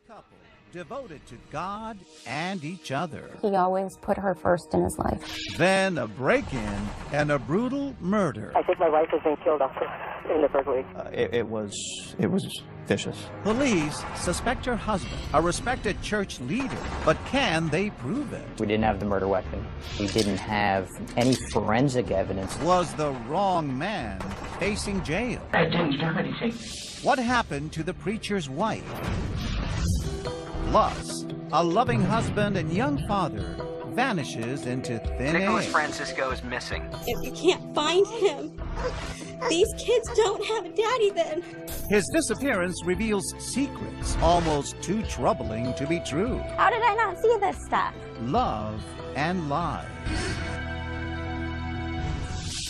couple devoted to God and each other. He always put her first in his life. Then a break-in and a brutal murder. I think my wife has been killed also in the burglary. It was vicious. Police suspect her husband, a respected church leader, but can they prove it? We didn't have the murder weapon. We didn't have any forensic evidence. Was the wrong man facing jail? I didn't do anything. What happened to the preacher's wife? Plus, a loving husband and young father vanishes into thin Nicholas air. Francisco is missing. If you can't find him, these kids don't have a daddy then. His disappearance reveals secrets almost too troubling to be true. How did I not see this stuff? Love and lies.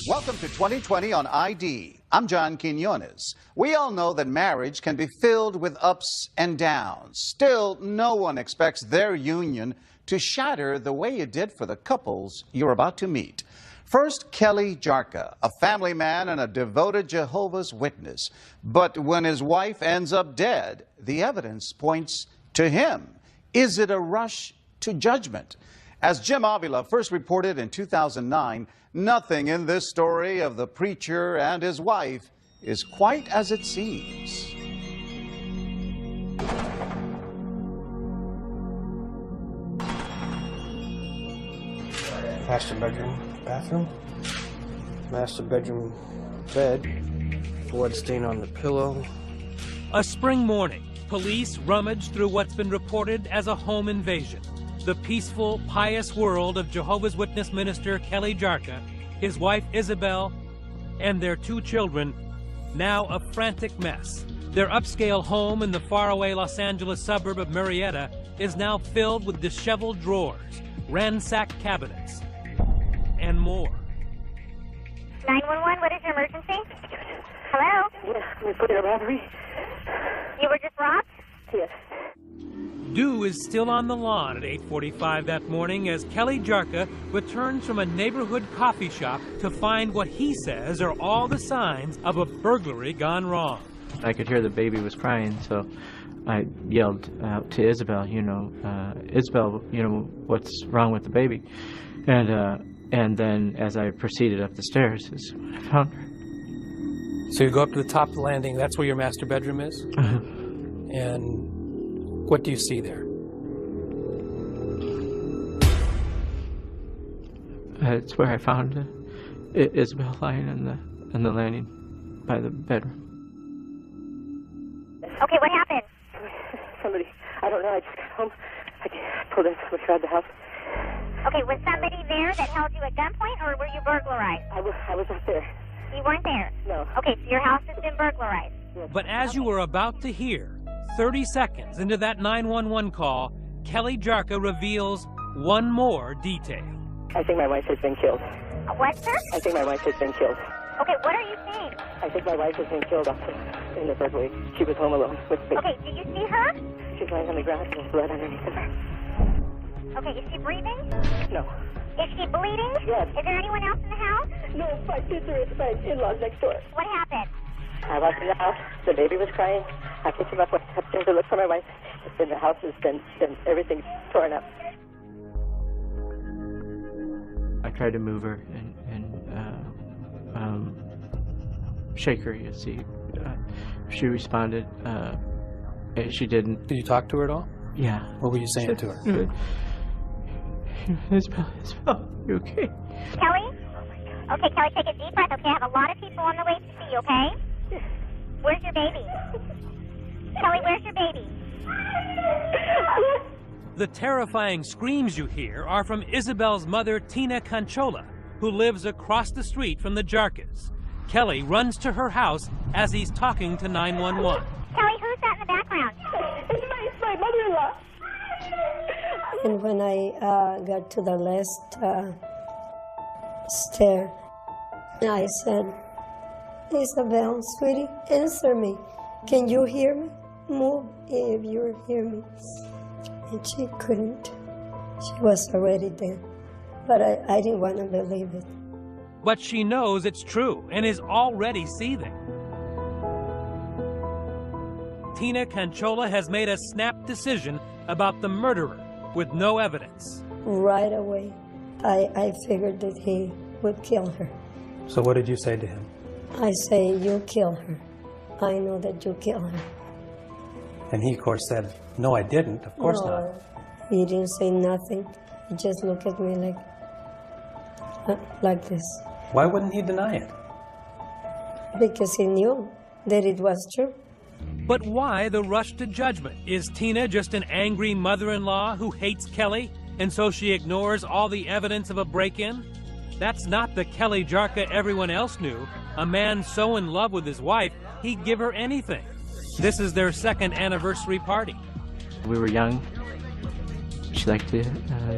Welcome to 2020 on ID. I'm John Quinones. We all know that marriage can be filled with ups and downs. Still, no one expects their union to shatter the way it did for the couples you're about to meet. First, Kelly Jarka, a family man and a devoted Jehovah's Witness. But when his wife ends up dead, the evidence points to him. Is it a rush to judgment? As Jim Avila first reported in 2009, nothing in this story of the preacher and his wife is quite as it seems. Master bedroom, bathroom. Master bedroom, bed. Blood stain on the pillow. A spring morning, police rummage through what's been reported as a home invasion. The peaceful, pious world of Jehovah's Witness minister Kelly Jarka, his wife Isabelle, and their two children, now a frantic mess. Their upscale home in the faraway Los Angeles suburb of Murrieta is now filled with disheveled drawers, ransacked cabinets, and more. 911, what is your emergency? Hello? Yes, we put in a robbery. You were just robbed? Yes. Dew is still on the lawn at 8:45 that morning as Kelly Jarka returns from a neighborhood coffee shop to find what he says are all the signs of a burglary gone wrong. I could hear the baby was crying, so I yelled out to Isabelle, Isabelle, what's wrong with the baby? And then as I proceeded up the stairs, is when I found her. So you go up to the top of the landing, that's where your master bedroom is? And what do you see there? It's where I found Isabelle lying on the landing by the bedroom. Okay, what happened? Somebody, I don't know, I just got home. I pulled in, somebody tried the house. Okay, was somebody there that held you at gunpoint, or were you burglarized? I was not there. You weren't there? No. Okay, so your house has been burglarized. But as you were about to hear, 30 seconds into that 911 call, Kelly Jarka reveals one more detail. I think my wife has been killed. What, sir? I think my wife has been killed. Okay, what are you saying? I think my wife has been killed also in the burglary. She was home alone with me. Okay, did you see her? She's lying on the ground with blood underneath of her. Okay, is she breathing? No. Is she bleeding? Yes. Is there anyone else in the house? No, my sister is my in-laws next door. What happened? I walked in the house. The baby was crying. I picked him up, went upstairs to look for my wife. And the house has been everything's torn up. I tried to move her and shake her, you see. She responded. She didn't. Did you talk to her at all? Yeah. What were you saying to her? Isabelle, you okay? Kelly? Okay, Kelly, take a deep breath, okay? I have a lot of people on the way to see you, okay? Where's your baby? Kelly, where's your baby? The terrifying screams you hear are from Isabelle's mother, Tina Conchola, who lives across the street from the Jarkas. Kelly runs to her house as he's talking to 911. Kelly, who's that in the background? It's my mother-in-law. And when I got to the last stair, I said, Isabelle, sweetie, answer me. Can you hear me? Move if you hear me. And she couldn't. She was already dead. But I didn't want to believe it. But she knows it's true and is already seething. Tina Canchola has made a snap decision about the murderer with no evidence. Right away, I figured that he would kill her. So what did you say to him? I say, you kill her. I know that you kill her. And he, of course, said, no, I didn't. Of course not. He didn't say nothing. He just looked at me like this. Why wouldn't he deny it? Because he knew that it was true. But why the rush to judgment? Is Tina just an angry mother-in-law who hates Kelly, and so she ignores all the evidence of a break-in? That's not the Kelly Jarka everyone else knew, a man so in love with his wife, he'd give her anything. This is their second anniversary party. We were young. She liked to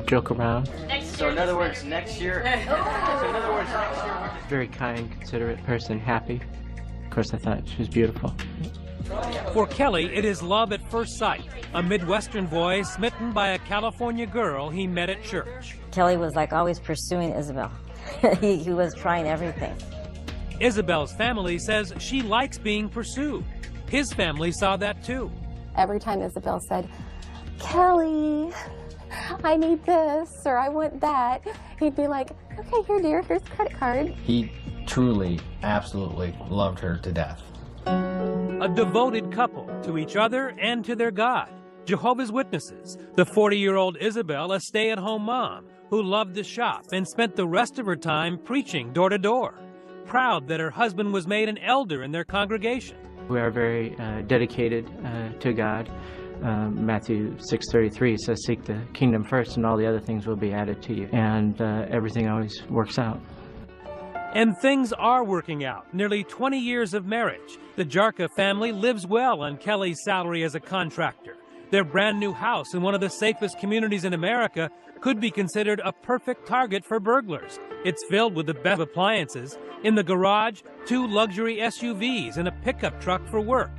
joke around. So in other words, next year. Very kind, considerate person, happy. Of course, I thought she was beautiful. For Kelly, it is love at first sight, a Midwestern boy smitten by a California girl he met at church. Kelly was like always pursuing Isabelle. he was trying everything. Isabelle's family says she likes being pursued. His family saw that too. Every time Isabelle said, Kelly, I need this or I want that, he'd be like, okay, here dear, here's the credit card. He truly, absolutely loved her to death. A devoted couple to each other and to their God. Jehovah's Witnesses, the 40-year-old Isabelle, a stay-at-home mom who loved to shop and spent the rest of her time preaching door to door. Proud that her husband was made an elder in their congregation. We are very dedicated to God. Matthew 6:33 says, seek the kingdom first and all the other things will be added to you. And everything always works out. And things are working out. Nearly 20 years of marriage. The Jarka family lives well on Kelly's salary as a contractor. Their brand new house in one of the safest communities in America could be considered a perfect target for burglars. It's filled with the best appliances. In the garage, 2 luxury SUVs and a pickup truck for work.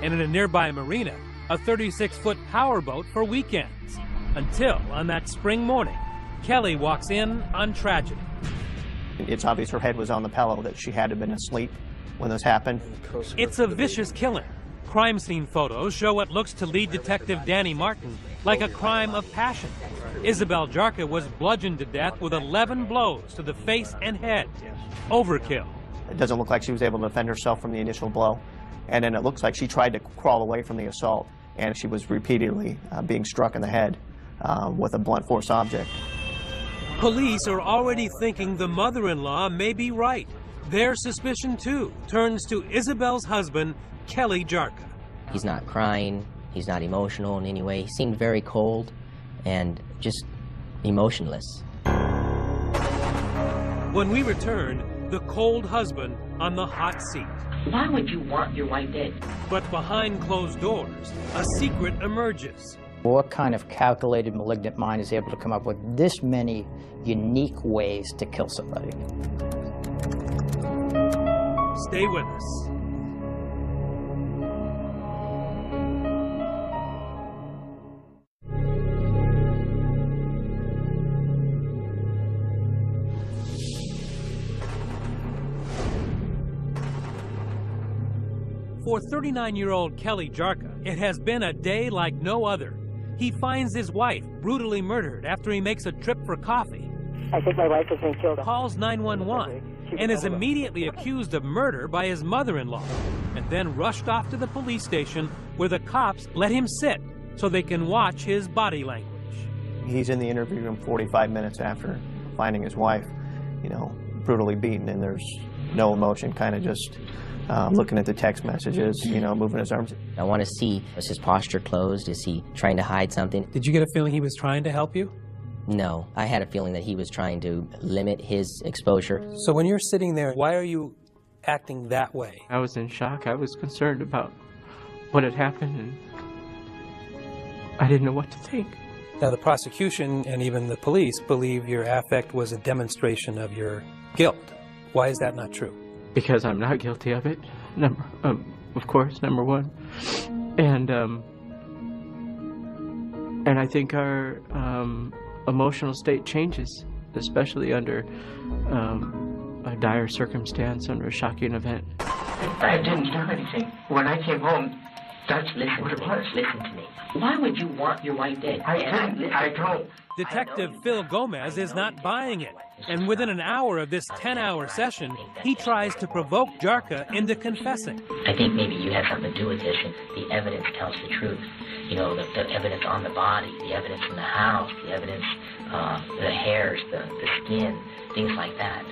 And in a nearby marina, a 36-foot powerboat for weekends. Until, on that spring morning, Kelly walks in on tragedy. It's obvious her head was on the pillow, that she had to have been asleep when this happened. It's a vicious killing. Crime scene photos show what looks to lead detective Danny Martin like a crime of passion. Isabelle Jarka was bludgeoned to death with 11 blows to the face and head. Overkill. It doesn't look like she was able to defend herself from the initial blow. And then it looks like she tried to crawl away from the assault, and she was repeatedly being struck in the head with a blunt force object. Police are already thinking the mother-in-law may be right. Their suspicion, too, turns to Isabelle's husband, Kelly Jarka. He's not crying. He's not emotional in any way. He seemed very cold and just emotionless. When we return, the cold husband on the hot seat. Why would you want your wife dead? But behind closed doors, a secret emerges. What kind of calculated malignant mind is able to come up with this many unique ways to kill somebody? Stay with us. For 39-year-old Kelly Jarka, it has been a day like no other. He finds his wife brutally murdered after he makes a trip for coffee. I think my wife has been killed. Calls 911 and is immediately accused of murder by his mother-in-law, and then rushed off to the police station where the cops let him sit so they can watch his body language. He's in the interview room 45 minutes after finding his wife, brutally beaten, and there's no emotion, kind of just looking at the text messages, moving his arms. I want to see, is his posture closed? Is he trying to hide something? Did you get a feeling he was trying to help you? No, I had a feeling that he was trying to limit his exposure. So when you're sitting there, why are you acting that way? I was in shock. I was concerned about what had happened, and I didn't know what to think. Now, the prosecution and even the police believe your affect was a demonstration of your guilt. Why is that not true? Because I'm not guilty of it, of course, number one. And I think our emotional state changes, especially under a dire circumstance, under a shocking event. I didn't do anything. When I came home, That's what it was. Listen to me. Why would you want your wife dead? I don't. Detective Phil Gomez is not buying it, and within an hour of this 10-hour session, he tries to provoke Jarka into confessing. I think maybe you had something to do with this, and the evidence tells the truth. You know, the evidence on the body, the evidence in the house, the evidence, the hairs, the skin, things like that.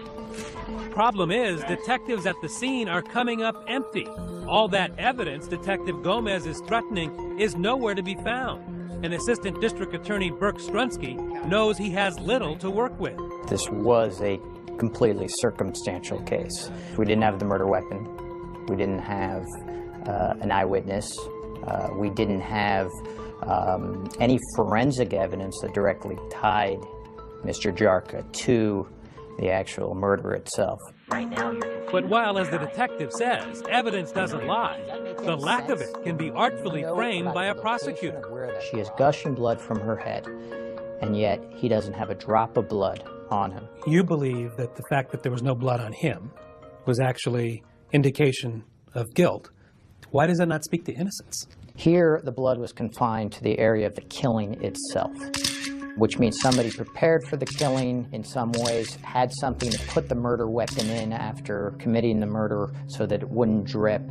Problem is, detectives at the scene are coming up empty. All that evidence Detective Gomez is threatening is nowhere to be found. And Assistant District Attorney Burke Strunsky knows he has little to work with. This was a completely circumstantial case. We didn't have the murder weapon. We didn't have an eyewitness. We didn't have any forensic evidence that directly tied Mr. Jarka to the actual murder itself. But while, as the detective says, evidence doesn't lie, the lack of it can be artfully framed by a prosecutor. She is gushing blood from her head, and yet he doesn't have a drop of blood on him. You believe that the fact that there was no blood on him was actually indication of guilt. Why does that not speak to innocence? Here, the blood was confined to the area of the killing itself, which means somebody prepared for the killing in some ways, had something to put the murder weapon in after committing the murder so that it wouldn't drip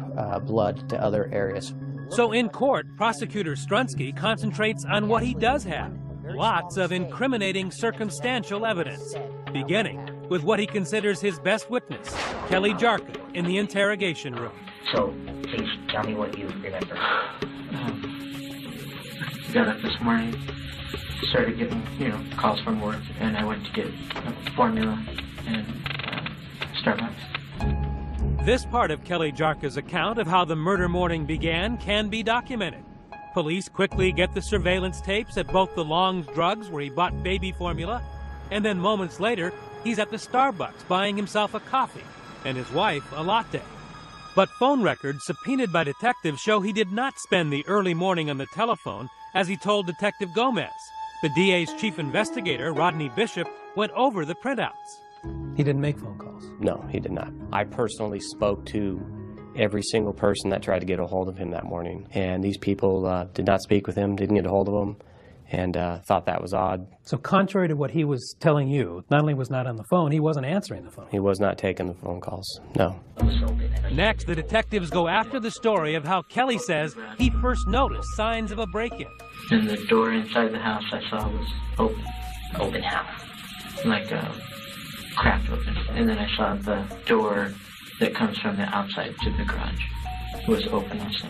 blood to other areas. So in court, Prosecutor Strunsky concentrates on what he does have. Lots of incriminating circumstantial evidence, beginning with what he considers his best witness, Kelly Jarka, in the interrogation room. So, please, tell me what you remember. Got up this morning, started getting, calls from work, and I went to get formula and Starbucks. This part of Kelly Jarka's account of how the murder morning began can be documented. Police quickly get the surveillance tapes at both the Long's Drugs, where he bought baby formula, and then moments later, he's at the Starbucks buying himself a coffee and his wife a latte. But phone records subpoenaed by detectives show he did not spend the early morning on the telephone, as he told Detective Gomez. The DA's chief investigator, Rodney Bishop, went over the printouts. He didn't make phone calls? No, he did not. I personally spoke to every single person that tried to get a hold of him that morning. And these people did not speak with him, didn't get a hold of him, and thought that was odd. So contrary to what he was telling you, not only was not on the phone, he wasn't answering the phone. He was not taking the phone calls, no. Next, the detectives go after the story of how Kelly says he first noticed signs of a break-in. And the door inside the house I saw was open. Open house. Like cracked open. And then I saw the door that comes from the outside to the garage was open also.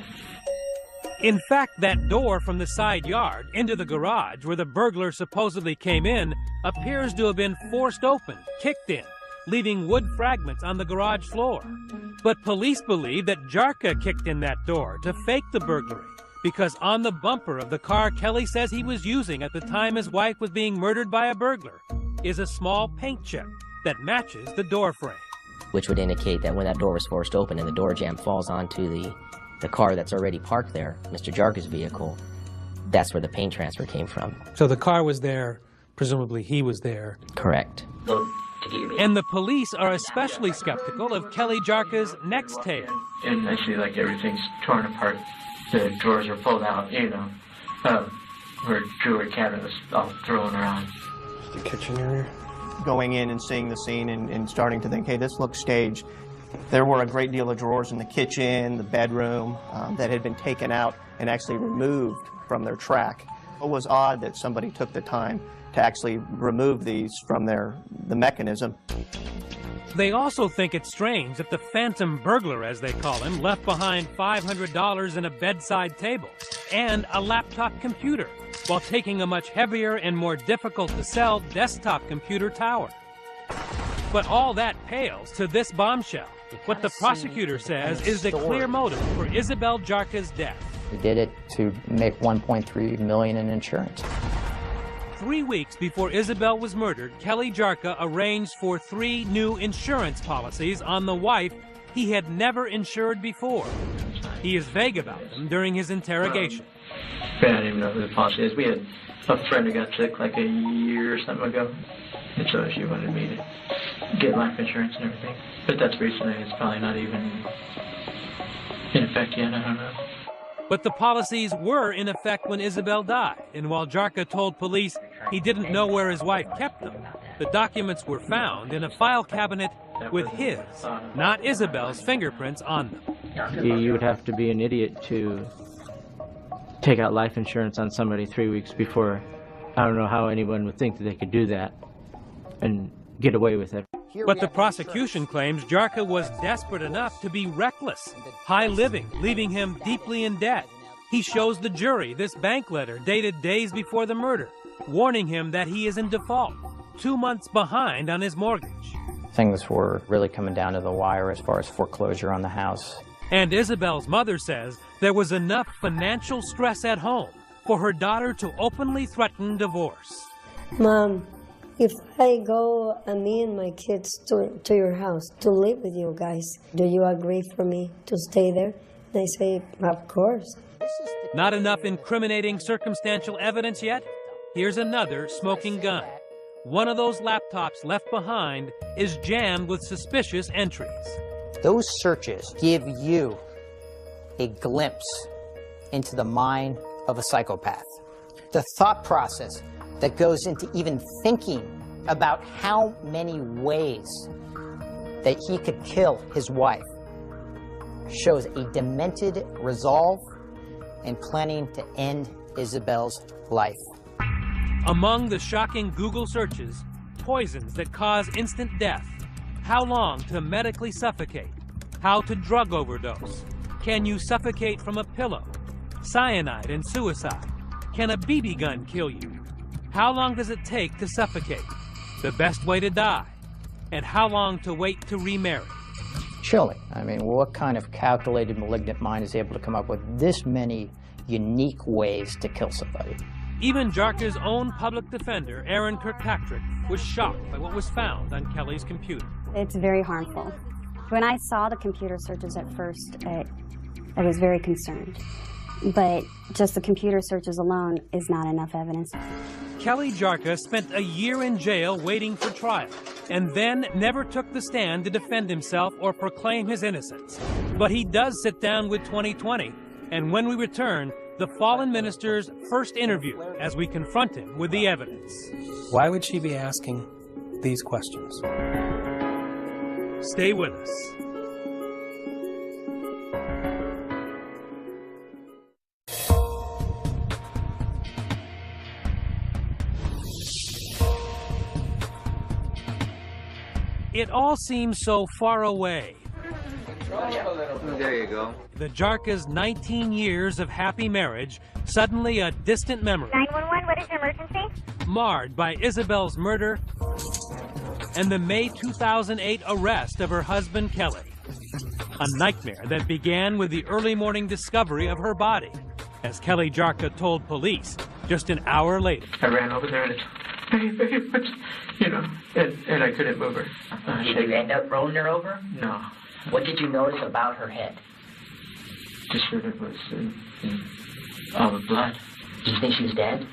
In fact, that door from the side yard into the garage where the burglar supposedly came in appears to have been forced open, kicked in, leaving wood fragments on the garage floor. But police believe that Jarka kicked in that door to fake the burglary, because on the bumper of the car Kelly says he was using at the time his wife was being murdered by a burglar is a small paint chip that matches the door frame. Which would indicate that when that door was forced open and the door jamb falls onto the car that's already parked there, Mr. Jarka's vehicle, that's where the paint transfer came from. So the car was there, presumably he was there. Correct. And the police are especially skeptical of Kelly Jarka's next tale. And I see like everything's torn apart. The drawers are pulled out, her jewelry cabinet was all thrown around. The kitchen area. Going in and seeing the scene and starting to think, hey, this looks staged. There were a great deal of drawers in the kitchen, the bedroom, that had been taken out and actually removed from their track. It was odd that somebody took the time to actually remove these from the mechanism. They also think it's strange that the phantom burglar, as they call him, left behind $500 in a bedside table and a laptop computer, while taking a much heavier and more difficult-to-sell desktop computer tower. But all that pales to this bombshell. What the prosecutor says is the clear motive for Isabelle Jarka's death. He did it to make $1.3 million in insurance. 3 weeks before Isabelle was murdered, Kelly Jarka arranged for 3 new insurance policies on the wife he had never insured before. He is vague about them during his interrogation. I didn't even know who the policy is. We had a friend who got sick like a year or something ago, and so she wanted me to get life insurance and everything. But that's recently. It's probably not even in effect yet. I don't know. But the policies were in effect when Isabelle died, and while Jarka told police he didn't know where his wife kept them, the documents were found in a file cabinet with his, not Isabelle's, fingerprints on them. You would have to be an idiot to take out life insurance on somebody 3 weeks before. I don't know how anyone would think that they could do that and get away with it. But the prosecution claims Jarka was desperate enough to be reckless, high living, leaving him deeply in debt. He shows the jury this bank letter dated days before the murder, warning him that he is in default, 2 months behind on his mortgage. Things were really coming down to the wire as far as foreclosure on the house. And Isabelle's mother says there was enough financial stress at home for her daughter to openly threaten divorce. Mom, if I go, me and my kids to your house to live with you guys, do you agree for me to stay there? And I say, of course. Not enough incriminating circumstantial evidence yet? Here's another smoking gun. One of those laptops left behind is jammed with suspicious entries. Those searches give you a glimpse into the mind of a psychopath. The thought process that goes into even thinking about how many ways that he could kill his wife shows a demented resolve and planning to end Isabelle's life. Among the shocking Google searches, poisons that cause instant death, how long to medically suffocate, how to drug overdose, can you suffocate from a pillow, cyanide and suicide, can a BB gun kill you, how long does it take to suffocate, the best way to die, and how long to wait to remarry. Chilling. I mean, what kind of calculated malignant mind is able to come up with this many unique ways to kill somebody? Even Jarka's own public defender, Aaron Kirkpatrick, was shocked by what was found on Kelly's computer. It's very harmful. When I saw the computer searches at first, I was very concerned. But just the computer searches alone is not enough evidence. Kelly Jarka spent a year in jail waiting for trial, and then never took the stand to defend himself or proclaim his innocence. But he does sit down with 2020, and when we return, the fallen minister's first interview as we confront him with the evidence. Why would she be asking these questions? Stay with us. It all seems so far away. There you go. The Jarka's 19 years of happy marriage, suddenly a distant memory. 911, what is your emergency? Marred by Isabelle's murder and the May 2008 arrest of her husband, Kelly. A nightmare that began with the early morning discovery of her body, as Kelly Jarka told police just an hour later. I ran over there and it's, you know, and I couldn't move her. Did you end up rolling her over? No. What did you notice about her head? Just that it was all the blood. Do you think she was dead?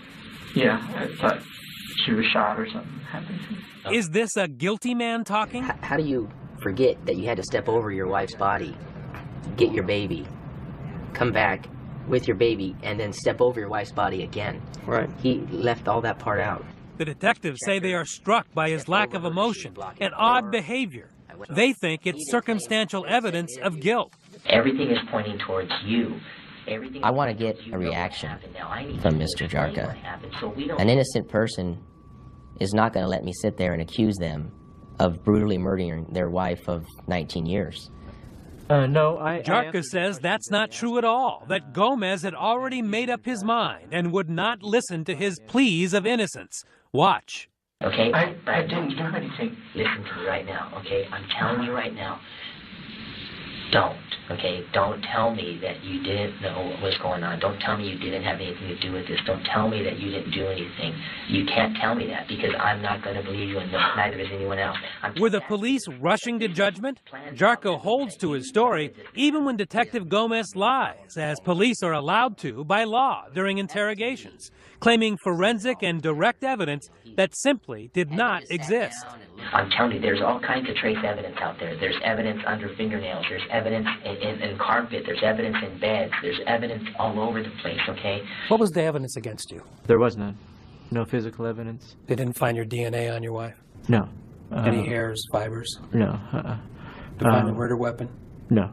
Yeah, I thought she was shot or something happened. Is this a guilty man talking? How do you forget that you had to step over your wife's body, get your baby, come back with your baby, and then step over your wife's body again? Right. He left all that part out. The detectives say they are struck by his lack of emotion and odd behavior. They think it's circumstantial evidence of guilt. Everything is pointing towards you. I want to get a reaction from Mr. Jarka. An innocent person is not going to let me sit there and accuse them of brutally murdering their wife of 19 years. No, Jarka says that's not true at all, that Gomez had already made up his mind and would not listen to his pleas of innocence. Watch. Okay? I didn't do anything. Listen to me right now, okay? I'm telling you right now. Don't, okay? Don't tell me that you didn't know what was going on. Don't tell me you didn't have anything to do with this. Don't tell me that you didn't do anything. You can't tell me that because I'm not going to believe you and neither is anyone else. Were the police rushing to judgment? Jarka holds to his story even when Detective Gomez lies, as police are allowed to by law during interrogations, claiming forensic and direct evidence that simply did not exist. I'm telling you, there's all kinds of trace evidence out there. There's evidence under fingernails. There's evidence in carpet. There's evidence in beds. There's evidence all over the place, okay? What was the evidence against you? There was none. No physical evidence. They didn't find your DNA on your wife? No. Any hairs, fibers? No. To find the murder weapon? No.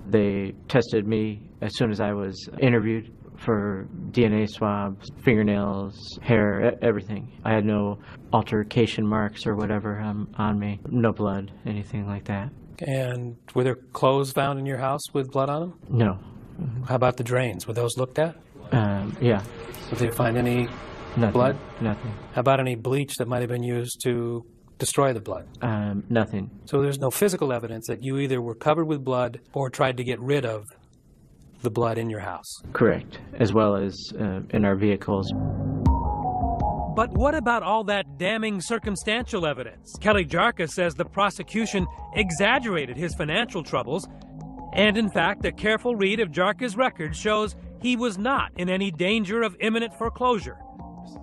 They tested me as soon as I was interviewed for DNA swabs, fingernails, hair, everything. I had no altercation marks or whatever on me. No blood, anything like that. And were there clothes found in your house with blood on them? No. How about the drains? Were those looked at? Yeah. Did they find any Nothing. blood? Nothing. How about any bleach that might have been used to destroy the blood? Nothing. So there's no physical evidence that you either were covered with blood or tried to get rid of the blood in your house? Correct, as well as in our vehicles. But what about all that damning circumstantial evidence? Kelly Jarka says the prosecution exaggerated his financial troubles, and in fact, a careful read of Jarka's record shows he was not in any danger of imminent foreclosure.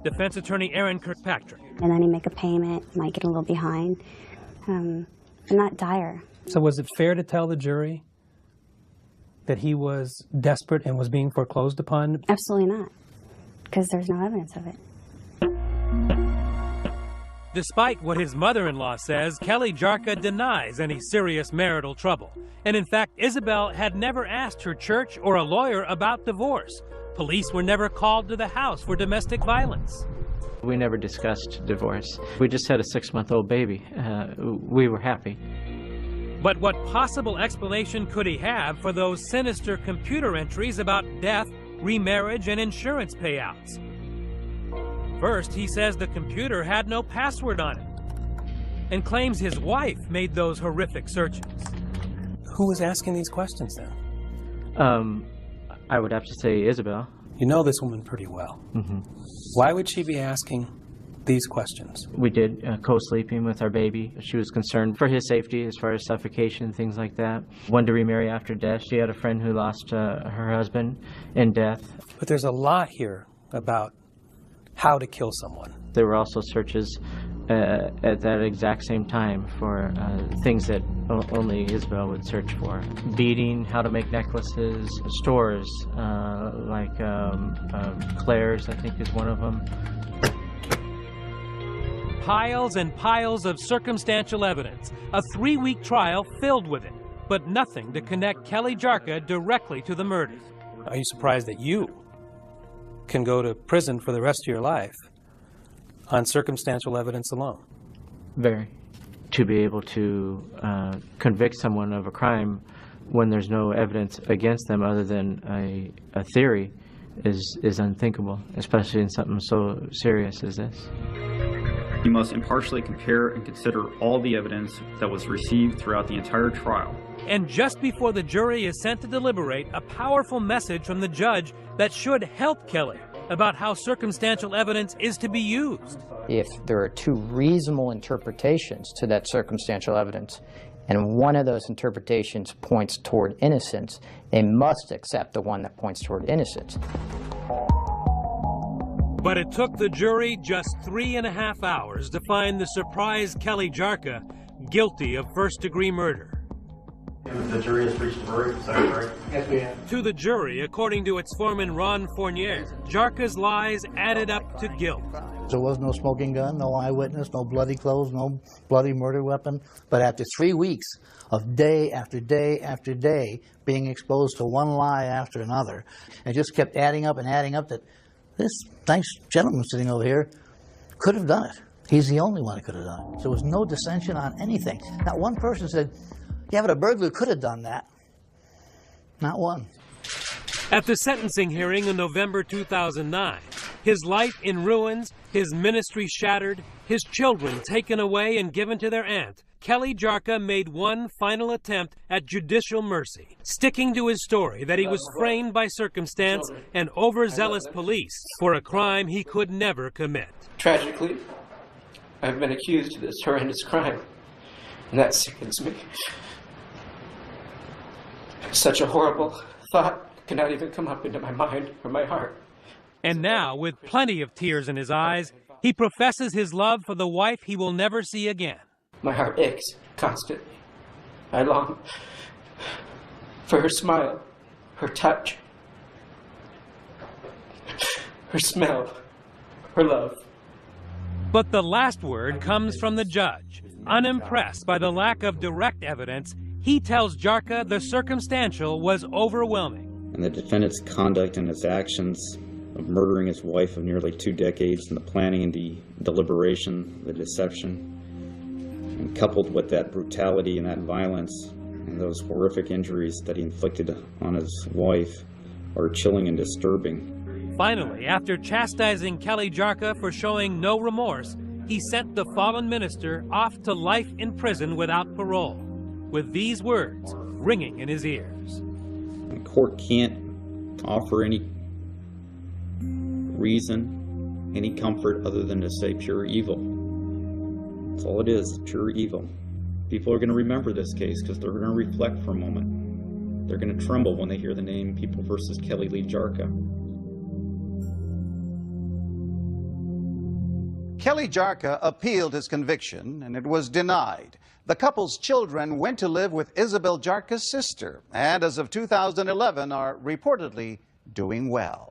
Defense attorney Aaron Kirkpatrick. And then he make a payment, might get a little behind. Not dire. So was it fair to tell the jury that he was desperate and was being foreclosed upon? Absolutely not, because there's no evidence of it. Despite what his mother-in-law says, Kelly Jarka denies any serious marital trouble. And in fact, Isabelle had never asked her church or a lawyer about divorce. Police were never called to the house for domestic violence. We never discussed divorce. We just had a 6-month-old baby. We were happy. But what possible explanation could he have for those sinister computer entries about death, remarriage, and insurance payouts? First, he says the computer had no password on it and claims his wife made those horrific searches. Who was asking these questions then? I would have to say Isabelle. You know this woman pretty well. Mm-hmm. Why would she be asking these questions? We did co-sleeping with our baby. She was concerned for his safety as far as suffocation, things like that. Wanted to remarry after death. She had a friend who lost her husband in death. But there's a lot here about how to kill someone. There were also searches at that exact same time for things that only Isabelle would search for. Beading, how to make necklaces, stores like Claire's, I think is one of them. Piles and piles of circumstantial evidence, a 3-week trial filled with it, but nothing to connect Kelly Jarka directly to the murder. Are you surprised that you can go to prison for the rest of your life on circumstantial evidence alone? Very. To be able to convict someone of a crime when there's no evidence against them other than a theory is unthinkable, especially in something so serious as this. You must impartially compare and consider all the evidence that was received throughout the entire trial. And just before the jury is sent to deliberate, a powerful message from the judge that should help Kelly about how circumstantial evidence is to be used. If there are 2 reasonable interpretations to that circumstantial evidence, and one of those interpretations points toward innocence, they must accept the one that points toward innocence. But it took the jury just 3.5 hours to find the surprised Kelly Jarka guilty of first-degree murder. The jury has reached a verdict, is that correct? Yes, we have. To the jury, according to its foreman Ron Fournier, Jarka's lies added up to guilt. There was no smoking gun, no eyewitness, no bloody clothes, no bloody murder weapon. But after 3 weeks of day after day after day being exposed to one lie after another, it just kept adding up that this nice gentleman sitting over here could have done it. He's the only one who could have done it. So there was no dissension on anything. Not one person said, yeah, but a burglar could have done that. Not one. At the sentencing hearing in November 2009, his life in ruins, his ministry shattered, his children taken away and given to their aunt, Kelly Jarka made one final attempt at judicial mercy, sticking to his story that he was framed by circumstance and overzealous police for a crime he could never commit. Tragically, I've been accused of this horrendous crime, and that sickens me. Such a horrible thought cannot even come up into my mind or my heart. And now, with plenty of tears in his eyes, he professes his love for the wife he will never see again. My heart aches constantly. I long for her smile, her touch, her smell, her love. But the last word comes from the judge. Unimpressed by the lack of direct evidence, he tells Jarka the circumstantial was overwhelming. And the defendant's conduct and his actions of murdering his wife of nearly 2 decades, and the planning and the deliberation, the deception, and coupled with that brutality and that violence and those horrific injuries that he inflicted on his wife, are chilling and disturbing. Finally, after chastising Kelly Jarka for showing no remorse, he sent the fallen minister off to life in prison without parole, with these words ringing in his ears. The court can't offer any reason, any comfort other than to say pure evil. That's all it is, pure evil. People are going to remember this case because they're going to reflect for a moment. They're going to tremble when they hear the name People versus Kelly Lee Jarka. Kelly Jarka appealed his conviction, and it was denied. The couple's children went to live with Isabelle Jarka's sister, and as of 2011 are reportedly doing well.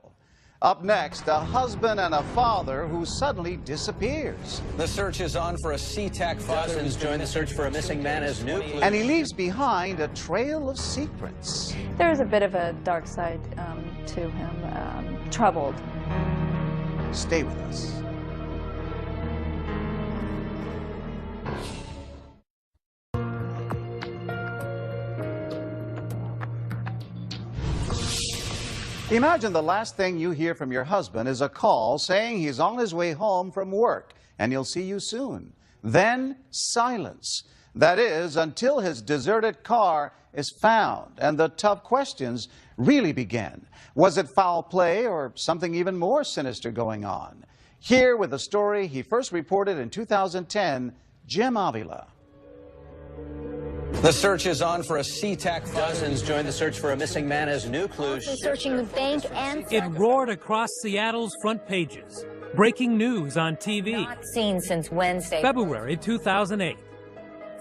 Up next, a husband and a father who suddenly disappears. The search is on for a SeaTac father who's joined the search for a missing man as new clues. And he leaves behind a trail of secrets. There's a bit of a dark side to him, troubled. Stay with us. Imagine the last thing you hear from your husband is a call saying he's on his way home from work and he'll see you soon. Then silence. That is, until his deserted car is found and the tough questions really begin. Was it foul play or something even more sinister going on? Here with a story he first reported in 2010, Jim Avila. The search is on for a SeaTac. Dozens joined the search for a missing man as new clues. Searching the bank and... It roared across Seattle's front pages. Breaking news on TV. Not seen since Wednesday. February 2008.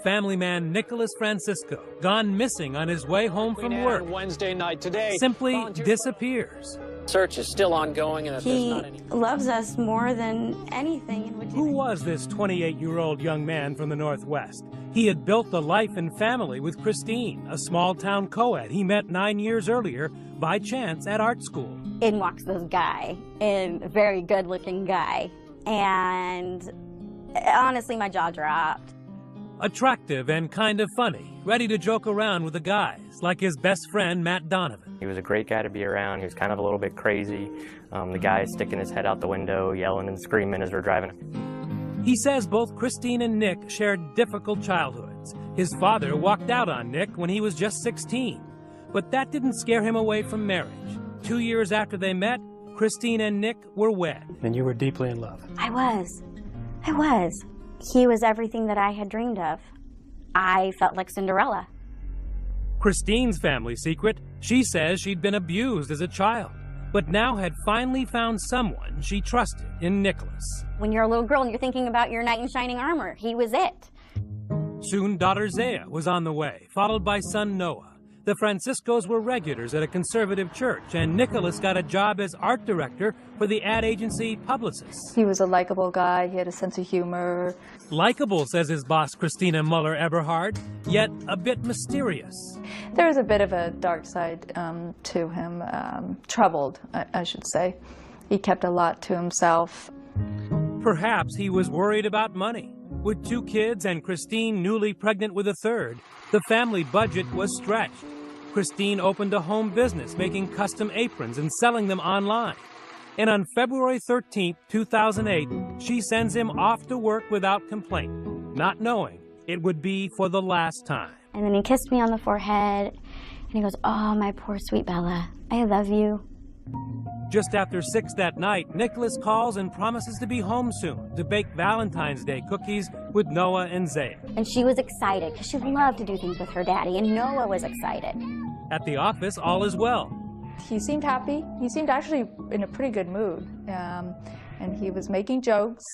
Family man Nicholas Francisco, gone missing on his way home from work. Wednesday night today. Simply disappears. Search is still ongoing, and there's not any... loves us more than anything. Who was this 28-year-old young man from the Northwest? He had built a life and family with Christine, a small-town co-ed he met 9 years earlier by chance at art school. In walks this guy, a very good-looking guy, and honestly, my jaw dropped. Attractive and kind of funny, ready to joke around with the guys, like his best friend, Matt Donovan. He was a great guy to be around. He was kind of a little bit crazy. The guy sticking his head out the window, yelling and screaming as we're driving. He says both Christine and Nick shared difficult childhoods. His father walked out on Nick when he was just 16. But that didn't scare him away from marriage. 2 years after they met, Christine and Nick were wed. And you were deeply in love. I was. He was everything that I had dreamed of. I felt like Cinderella. Christine's family secret, she says she'd been abused as a child, but now had finally found someone she trusted in Nicholas. When you're a little girl and you're thinking about your knight in shining armor, he was it. Soon daughter Zaya was on the way, followed by son Noah. The Franciscos were regulars at a conservative church, and Nicholas got a job as art director for the ad agency Publicis. He was a likable guy. He had a sense of humor. Likable, says his boss, Christina Muller-Eberhard, yet a bit mysterious. There was a bit of a dark side to him, troubled, I should say. He kept a lot to himself. Perhaps he was worried about money. With 2 kids and Christine newly pregnant with a third, the family budget was stretched. Christine opened a home business making custom aprons and selling them online. And on February 13, 2008, she sends him off to work without complaint, not knowing it would be for the last time. And then he kissed me on the forehead, and he goes, "Oh, my poor sweet Bella, I love you." Just after 6 that night, Nicholas calls and promises to be home soon to bake Valentine's Day cookies with Noah and Zaya. And she was excited because she loved to do things with her daddy, and Noah was excited. At the office, all is well. He seemed happy. He seemed actually in a pretty good mood, and he was making jokes.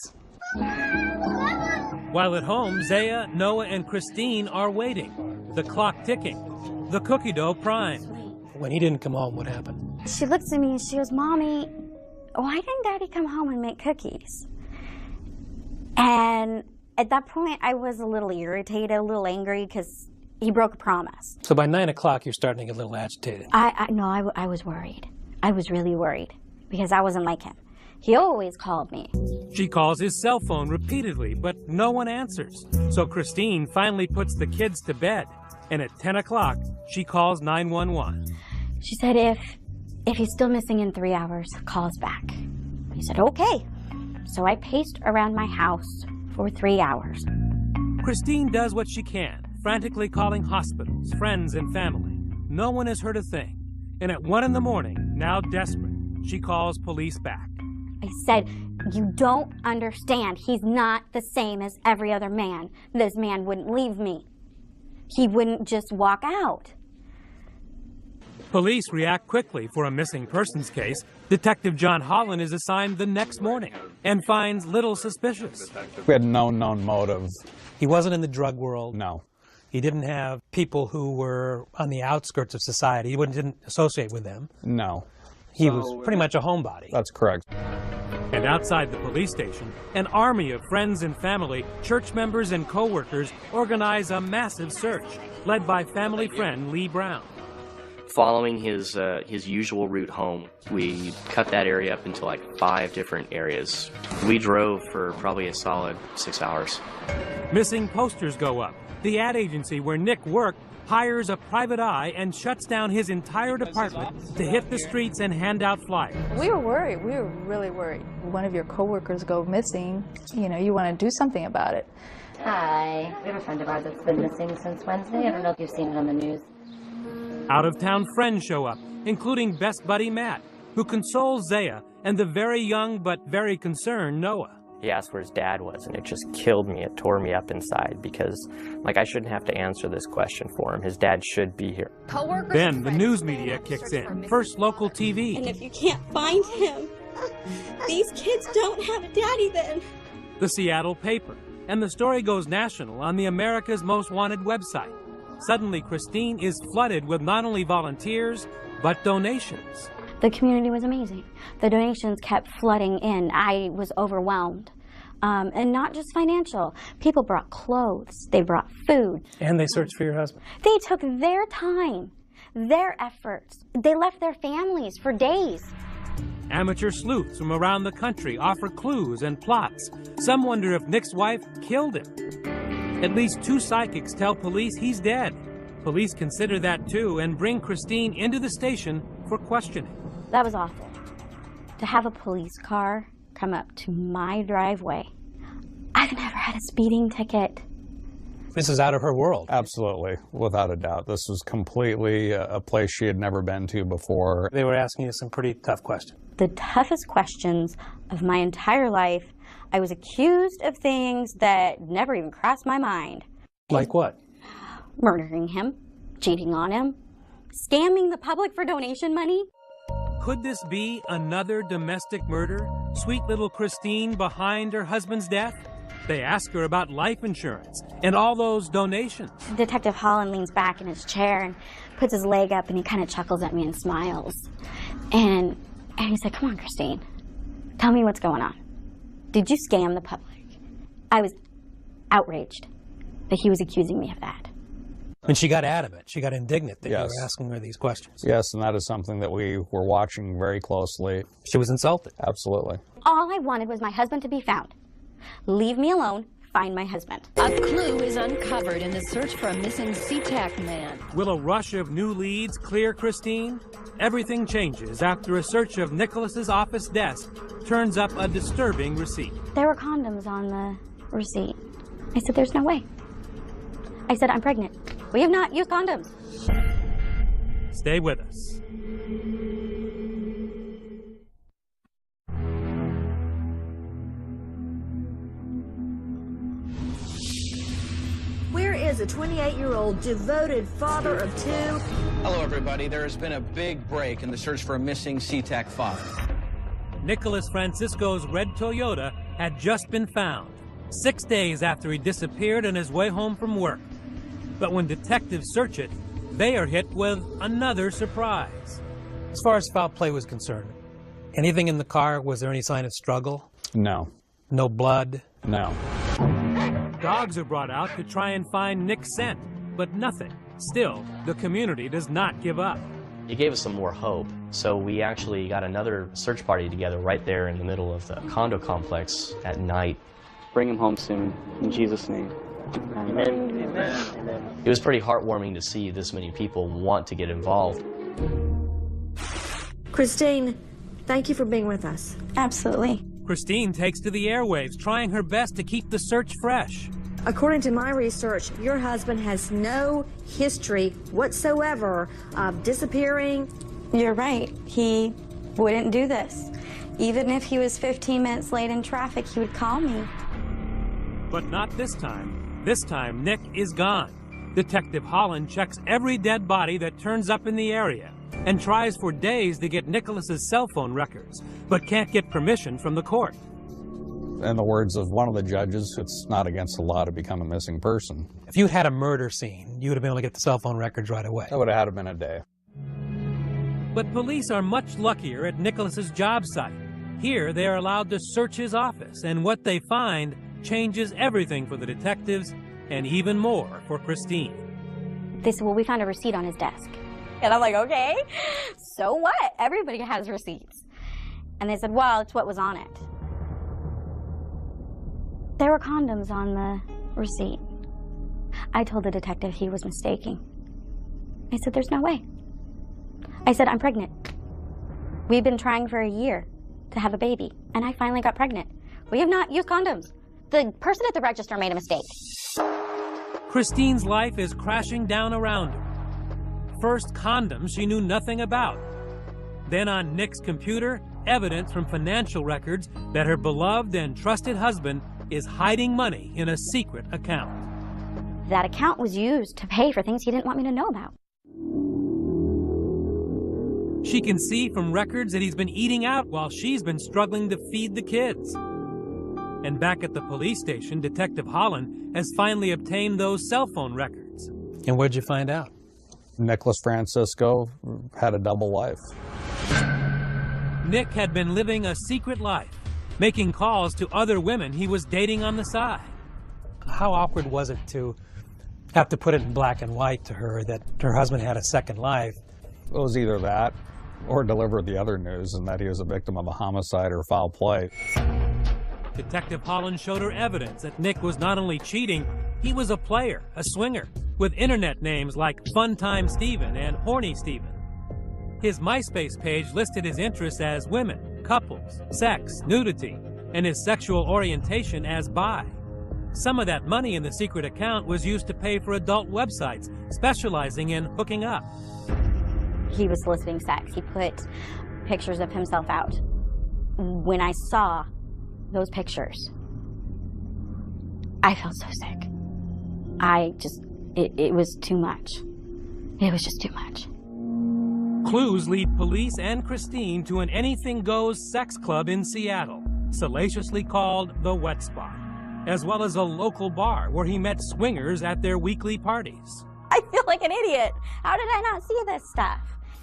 While at home, Zaya, Noah, and Christine are waiting, the clock ticking. The cookie dough primed. When he didn't come home, what happened? She looks at me and she goes, Mommy, why didn't Daddy come home and make cookies? And at that point, I was a little irritated, a little angry, because he broke a promise. So by 9 o'clock, you're starting to get a little agitated. I was worried. I was really worried, because I wasn't like him. He always called me. She calls his cell phone repeatedly, but no one answers. So Christine finally puts the kids to bed. And at 10 o'clock, she calls 911. She said, if he's still missing in 3 hours, call us back. He said, okay. So I paced around my house for 3 hours. Christine does what she can, frantically calling hospitals, friends, and family. No one has heard a thing. And at 1 in the morning, now desperate, she calls police back. I said, you don't understand. He's not the same as every other man. This man wouldn't leave me. He wouldn't just walk out. Police react quickly for a missing persons case. Detective John Holland is assigned the next morning and finds little suspicious. We had no known motive. He wasn't in the drug world. No. He didn't have people who were on the outskirts of society. He didn't associate with them. No. He was pretty much a homebody. That's correct. And outside the police station, an army of friends and family, church members and co-workers organize a massive search, led by family friend Lee Brown. Following his usual route home, we cut that area up into like 5 different areas. We drove for probably a solid 6 hours. Missing posters go up. The ad agency where Nick worked hires a private eye and shuts down his entire department to hit the streets and hand out flyers. We were worried. We were really worried. One of your coworkers go missing, you want to do something about it. Hi. We have a friend of ours that's been missing since Wednesday. I don't know if you've seen it on the news. Out-of-town friends show up, including best buddy Matt, who consoles Zaya and the very young but very concerned Noah. He asked where his dad was, and it just killed me. It tore me up inside because, I shouldn't have to answer this question for him. His dad should be here. Then the news media kicks in. First local TV. And if you can't find him, these kids don't have a daddy then. The Seattle paper. And the story goes national on the America's Most Wanted website. Suddenly, Christine is flooded with not only volunteers, but donations. The community was amazing. The donations kept flooding in. I was overwhelmed. And not just financial. People brought clothes. They brought food. And they searched for your husband. They took their time, their efforts. They left their families for days. Amateur sleuths from around the country offer clues and plots. Some wonder if Nick's wife killed him. At least 2 psychics tell police he's dead. Police consider that too and bring Christine into the station for questioning. That was awful. To have a police car come up to my driveway. I've never had a speeding ticket. This is out of her world. Absolutely, without a doubt. This was completely a place she had never been to before. They were asking you some pretty tough questions. The toughest questions of my entire life. I was accused of things that never even crossed my mind. Like what? Murdering him, cheating on him, scamming the public for donation money. Could this be another domestic murder? Sweet little Christine behind her husband's death? They ask her about life insurance and all those donations. Detective Holland leans back in his chair and puts his leg up and he kind of chuckles at me and smiles. And he said, come on, Christine, tell me what's going on. Did you scam the public? I was outraged that he was accusing me of that. And she got adamant. She got indignant that Yes. you were asking her these questions. Yes, and that is something that we were watching very closely. She was insulted. Absolutely. All I wanted was my husband to be found. Leave me alone. Find my husband. A clue is uncovered in the search for a missing SeaTac man. Will a rush of new leads clear Christine? Everything changes after a search of Nicholas's office desk turns up a disturbing receipt. There were condoms on the receipt. I said, there's no way. I said, I'm pregnant. We have not used condoms. Stay with us. Where is a 28-year-old devoted father of 2? Hello, everybody. There has been a big break in the search for a missing SeaTac father. Nicholas Francisco's red Toyota had just been found, 6 days after he disappeared on his way home from work. But when detectives search it, they are hit with another surprise. As far as foul play was concerned, anything in the car, was there any sign of struggle? No. No blood? No. Dogs are brought out to try and find Nick's scent, but nothing. Still, the community does not give up. It gave us some more hope, so we actually got another search party together right there in the middle of the condo complex at night. Bring him home soon, in Jesus' name. Amen. Amen. It was pretty heartwarming to see this many people want to get involved. Christine, thank you for being with us. Absolutely. Christine takes to the airwaves, trying her best to keep the search fresh. According to my research, your husband has no history whatsoever of disappearing. You're right. He wouldn't do this. Even if he was 15 minutes late in traffic, he would call me. But not this time. This time, Nick is gone. Detective Holland checks every dead body that turns up in the area and tries for days to get Nicholas's cell phone records, but can't get permission from the court. In the words of one of the judges, it's not against the law to become a missing person. If you had a murder scene, you would have been able to get the cell phone records right away. That would have had them in a day. But police are much luckier at Nicholas's job site. Here, they are allowed to search his office, and what they find changes everything for the detectives and even more for Christine. They said, well, we found a receipt on his desk. And I'm like, okay, so what? Everybody has receipts. And they said, well, it's what was on it. There were condoms on the receipt. I told the detective he was mistaking. I said, there's no way. I said, I'm pregnant. We've been trying for a year to have a baby, and I finally got pregnant. We have not used condoms. The person at the register made a mistake. Christine's life is crashing down around her. First, condoms she knew nothing about. Then on Nick's computer, evidence from financial records that her beloved and trusted husband is hiding money in a secret account. That account was used to pay for things he didn't want me to know about. She can see from records that he's been eating out while she's been struggling to feed the kids. And back at the police station, Detective Holland has finally obtained those cell phone records. And what'd you find out? Nicholas Francisco had a double life. Nick had been living a secret life, making calls to other women he was dating on the side. How awkward was it to have to put it in black and white to her that her husband had a second life? It was either that or deliver the other news, and that he was a victim of a homicide or foul play. Detective Holland showed her evidence that Nick was not only cheating, he was a player, a swinger, with internet names like Funtime Steven and Horny Steven. His MySpace page listed his interests as women, couples, sex, nudity, and his sexual orientation as bi. Some of that money in the secret account was used to pay for adult websites specializing in hooking up. He was soliciting sex. He put pictures of himself out. When I saw those pictures, I felt so sick. It was too much. It was just too much. Clues lead police and Christine to an anything-goes sex club in Seattle, salaciously called The Wet Spot, as well as a local bar where he met swingers at their weekly parties. I feel like an idiot. How did I not see this stuff?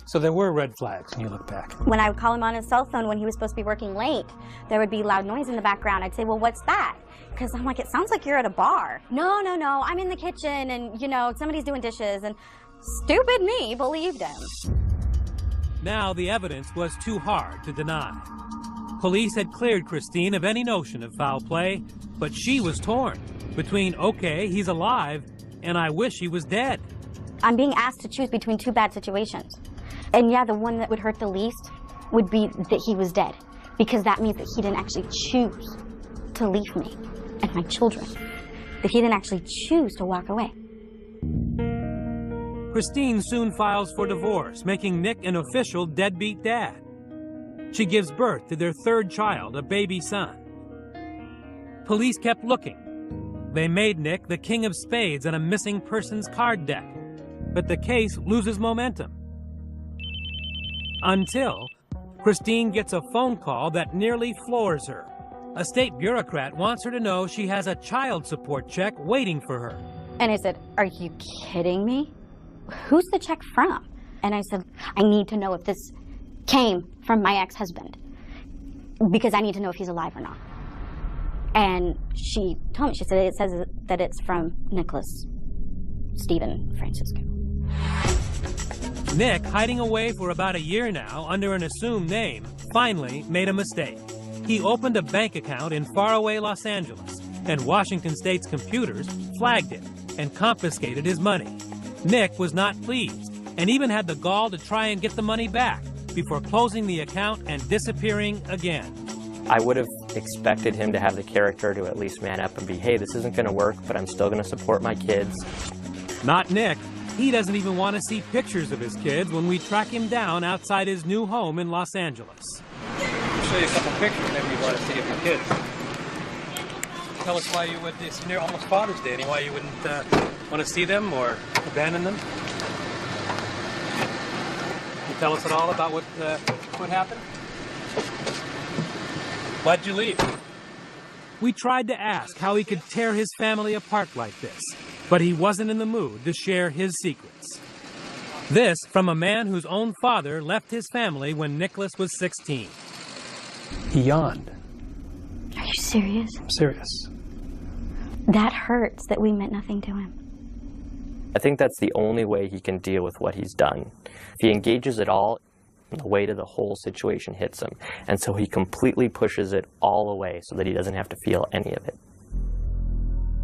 So there were red flags when you look back. When I would call him on his cell phone when he was supposed to be working late, there would be loud noise in the background. I'd say, well, what's that? Because I'm like, it sounds like you're at a bar. No, I'm in the kitchen and, somebody's doing dishes. And stupid me believed him. Now the evidence was too hard to deny. Police had cleared Christine of any notion of foul play, but she was torn between, okay, he's alive, and I wish he was dead. I'm being asked to choose between two bad situations. And yeah, the one that would hurt the least would be that he was dead, because that means that he didn't actually choose to leave me and my children, that he didn't actually choose to walk away. Christine soon files for divorce, making Nick an official deadbeat dad. She gives birth to their third child, a baby son. Police kept looking. They made Nick the king of spades on a missing persons card deck, but the case loses momentum. Until Christine gets a phone call that nearly floors her. A state bureaucrat wants her to know she has a child support check waiting for her. And I said, are you kidding me? who's the check from? And I said, I need to know if this came from my ex-husband, because I need to know if he's alive or not. And she told me, she said, it says that it's from Nicholas Stephen Francisco. Nick, hiding away for about a year now under an assumed name, finally made a mistake. He opened a bank account in faraway Los Angeles, and Washington State's computers flagged it and confiscated his money. Nick was not pleased and even had the gall to try and get the money back before closing the account and disappearing again. I would have expected him to have the character to at least man up and be, hey, this isn't going to work, but I'm still going to support my kids. Not Nick. He doesn't even want to see pictures of his kids when we track him down outside his new home in Los Angeles. I'll show you a couple pictures maybe you want to see of your kids. Tell us why you would, it's near almost Father's Day, and why you wouldn't want to see them or abandon them. Can you tell us at all about what happened? Why'd you leave? We tried to ask how he could tear his family apart like this, but he wasn't in the mood to share his secrets. This from a man whose own father left his family when Nicholas was 16. He yawned. Are you serious? I'm serious. That hurts that we meant nothing to him. I think that's the only way he can deal with what he's done. If he engages at all, the weight of the whole situation hits him. And so he completely pushes it all away so that he doesn't have to feel any of it.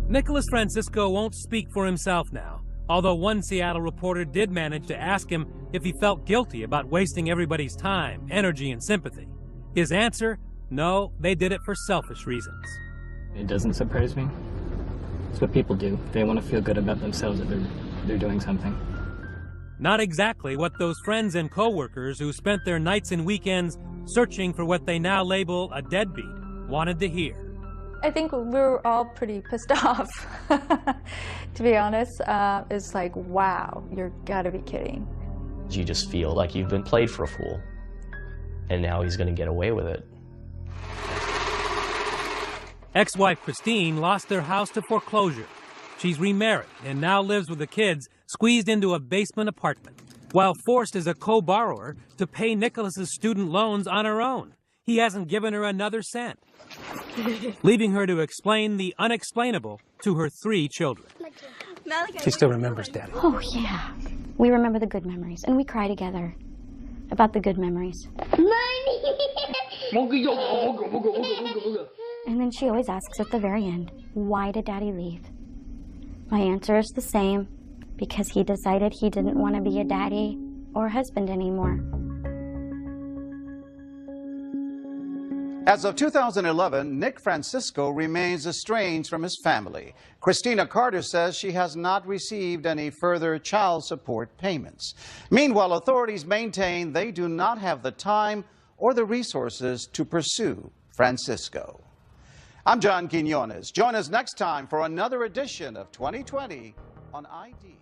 Nicholas Francisco won't speak for himself now, although one Seattle reporter did manage to ask him if he felt guilty about wasting everybody's time, energy, and sympathy. His answer, no, they did it for selfish reasons. It doesn't surprise me. It's what people do. They want to feel good about themselves that they're doing something. Not exactly what those friends and co-workers who spent their nights and weekends searching for what they now label a deadbeat wanted to hear. I think we were all pretty pissed off, to be honest. It's like, wow, you're gotta be kidding. You just feel like you've been played for a fool, and now he's going to get away with it. Ex-wife Christine lost their house to foreclosure. She's remarried and now lives with the kids squeezed into a basement apartment, while forced as a co-borrower to pay Nicholas's student loans on her own. He hasn't given her another cent, leaving her to explain the unexplainable to her 3 children. She still remembers Daddy. Oh, yeah. We remember the good memories, and we cry together about the good memories. And then she always asks at the very end, why did Daddy leave? My answer is the same, because he decided he didn't want to be a daddy or a husband anymore. As of 2011, Nick Francisco remains estranged from his family. Christina Carter says she has not received any further child support payments. Meanwhile, authorities maintain they do not have the time or the resources to pursue Francisco. I'm John Quinones. Join us next time for another edition of 2020 on ID.